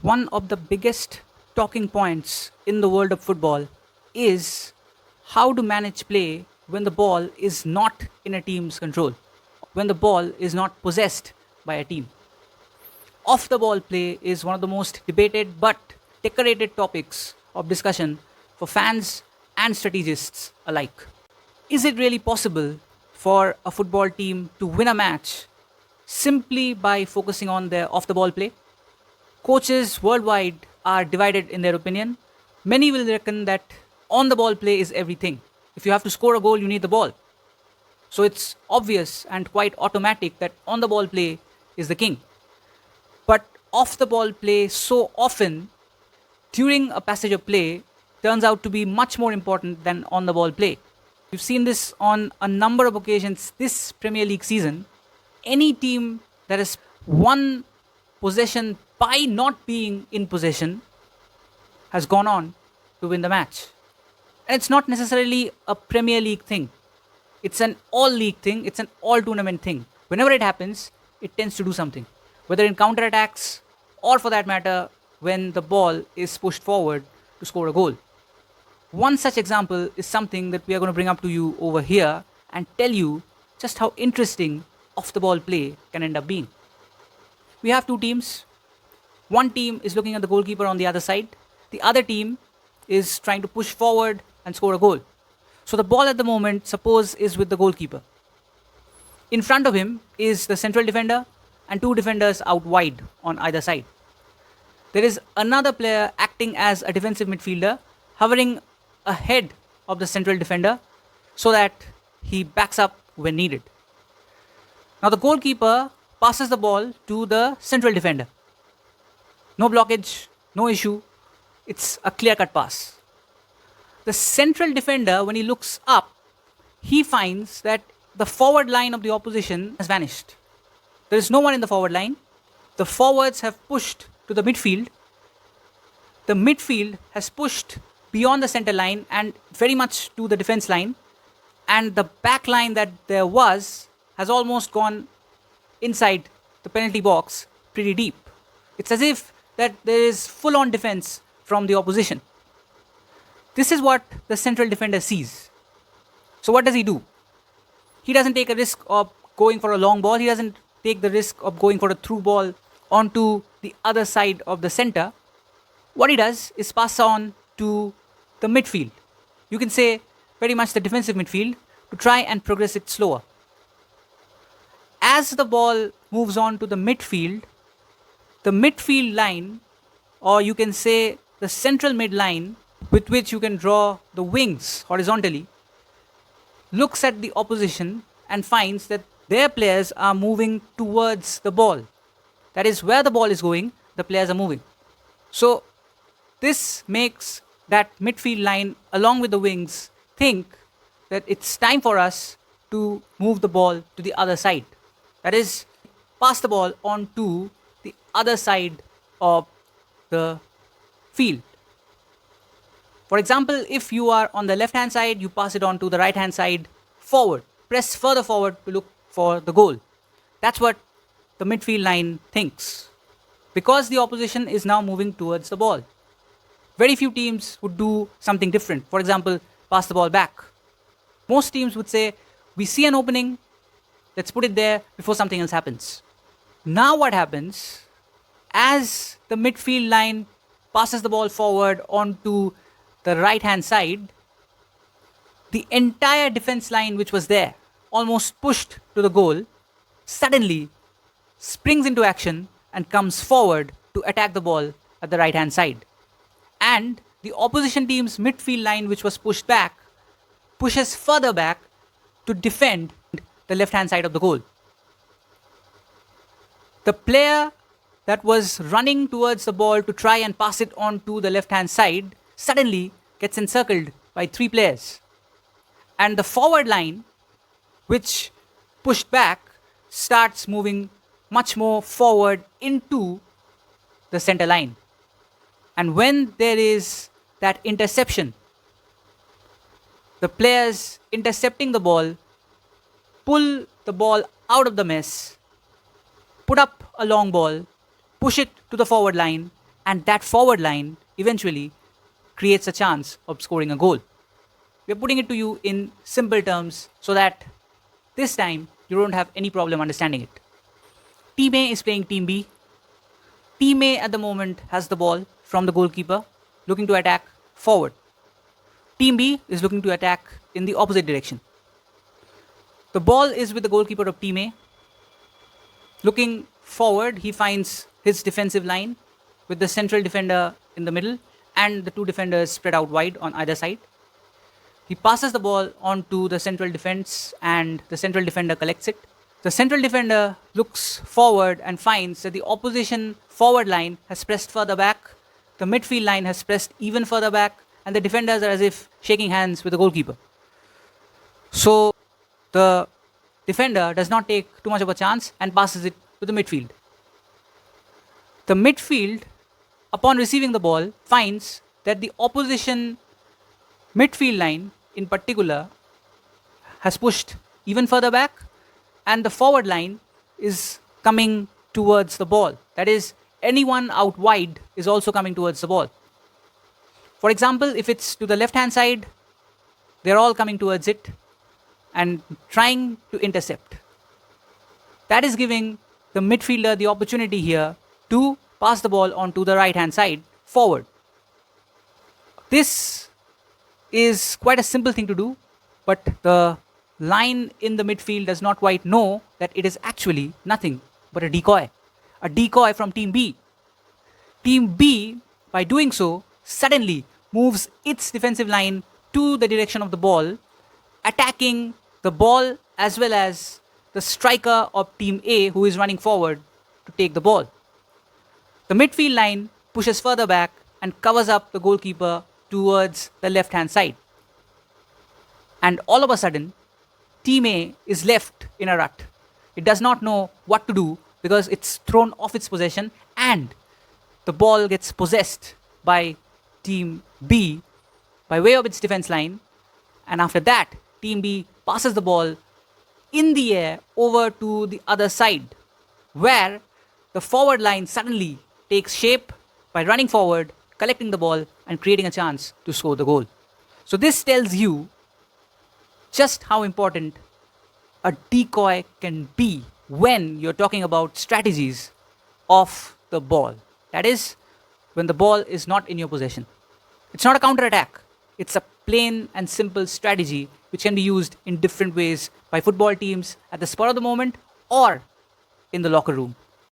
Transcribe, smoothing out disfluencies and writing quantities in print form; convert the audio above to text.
One of the biggest talking points in the world of football is how to manage play when the ball is not in a team's control, when the ball is not possessed by a team. Off the ball play is one of the most debated but decorated topics of discussion for fans and strategists alike. Is it really possible for a football team to win a match simply by focusing on their off the ball play? Coaches worldwide are divided in their opinion. Many will reckon that on the ball play is everything. If you have to score a goal, you need the ball. So it's obvious and quite automatic that on the ball play is the king. But off the ball play so often during a passage of play turns out to be much more important than on the ball play. We've seen this on a number of occasions this Premier League season. Any team that has won possession by not being in possession has gone on to win the match. And it's not necessarily a Premier League thing. It's an all league thing, it's an all tournament thing. Whenever it happens, it tends to do something. Whether in counter attacks or for that matter, when the ball is pushed forward to score a goal. One such example is something that we are going to bring up to you over here and tell you just how interesting off the ball play can end up being. We have two teams. One team is looking at the goalkeeper on the other side. The other team is trying to push forward and score a goal. So the ball at the moment, suppose, is with the goalkeeper. In front of him is the central defender and two defenders out wide on either side. There is another player acting as a defensive midfielder, hovering ahead of the central defender so that he backs up when needed. Now the goalkeeper passes the ball to the central defender. No blockage, no issue. It's a clear-cut pass. The central defender, when he looks up, he finds that the forward line of the opposition has vanished. There is no one in the forward line. The forwards have pushed to the midfield. The midfield has pushed beyond the center line and very much to the defense line. And the back line that there was has almost gone inside the penalty box pretty deep. It's as if that there is full-on defense from the opposition. This is what the central defender sees. So what does he do? He doesn't take a risk of going for a long ball. He doesn't take the risk of going for a through ball onto the other side of the center. What he does is pass on to the midfield. You can say very much the defensive midfield to try and progress it slower. As the ball moves on to the midfield line, or you can say the central mid line with which you can draw the wings horizontally, looks at the opposition and finds that their players are moving towards the ball. That is, where the ball is going, the players are moving. So this makes that midfield line along with the wings think that it's time for us to move the ball to the other side. That is, pass the ball on to the other side of the field. For example, if you are on the left hand side, you pass it on to the right hand side forward. Press further forward to look for the goal. That's what the midfield line thinks. Because the opposition is now moving towards the ball. Very few teams would do something different. For example, pass the ball back. Most teams would say, we see an opening, let's put it there before something else happens. Now what happens, as the midfield line passes the ball forward onto the right hand side, the entire defense line which was there, almost pushed to the goal, suddenly springs into action and comes forward to attack the ball at the right hand side. And the opposition team's midfield line, which was pushed back, pushes further back to defend the left hand side of the goal. The player that was running towards the ball to try and pass it on to the left hand side suddenly gets encircled by three players. And the forward line, which pushed back, starts moving much more forward into the center line. And when there is that interception, the players intercepting the ball pull the ball out of the mess, put up a long ball, push it to the forward line, And that forward line eventually creates a chance of scoring a goal. We're putting it to you in simple terms so that this time you don't have any problem understanding it. Team A is playing Team B. Team A at the moment has the ball from the goalkeeper, looking to attack forward. Team B is looking to attack in the opposite direction. The ball is with the goalkeeper of Team A. Looking forward, he finds his defensive line with the central defender in the middle and the two defenders spread out wide on either side. He passes the ball on to the central defense and the central defender collects it. The central defender looks forward and finds that the opposition forward line has pressed further back, the midfield line has pressed even further back, and the defenders are as if shaking hands with the goalkeeper. So the defender does not take too much of a chance and passes it to the midfield. The midfield, upon receiving the ball, finds that the opposition midfield line in particular has pushed even further back and the forward line is coming towards the ball. That is, anyone out wide is also coming towards the ball. For example, if it's to the left hand side, they're all coming towards it and trying to intercept. That is giving the midfielder the opportunity here to pass the ball onto the right hand side forward. This is quite a simple thing to do, but the line in the midfield does not quite know that it is actually nothing but a decoy from Team B. Team B, by doing so, suddenly moves its defensive line to the direction of the ball, attacking the ball as well as the striker of Team A who is running forward to take the ball. The midfield line pushes further back and covers up the goalkeeper towards the left hand side. And all of a sudden, Team A is left in a rut. It does not know what to do because it's thrown off its possession and the ball gets possessed by Team B by way of its defense line. And after that, Team B passes the ball in the air over to the other side, where the forward line suddenly takes shape by running forward, collecting the ball, and creating a chance to score the goal. So this tells you just how important a decoy can be when you're talking about strategies of the ball. That is, when the ball is not in your possession. It's not a counter attack. It's a plain and simple strategy which can be used in different ways by football teams at the spur of the moment or in the locker room.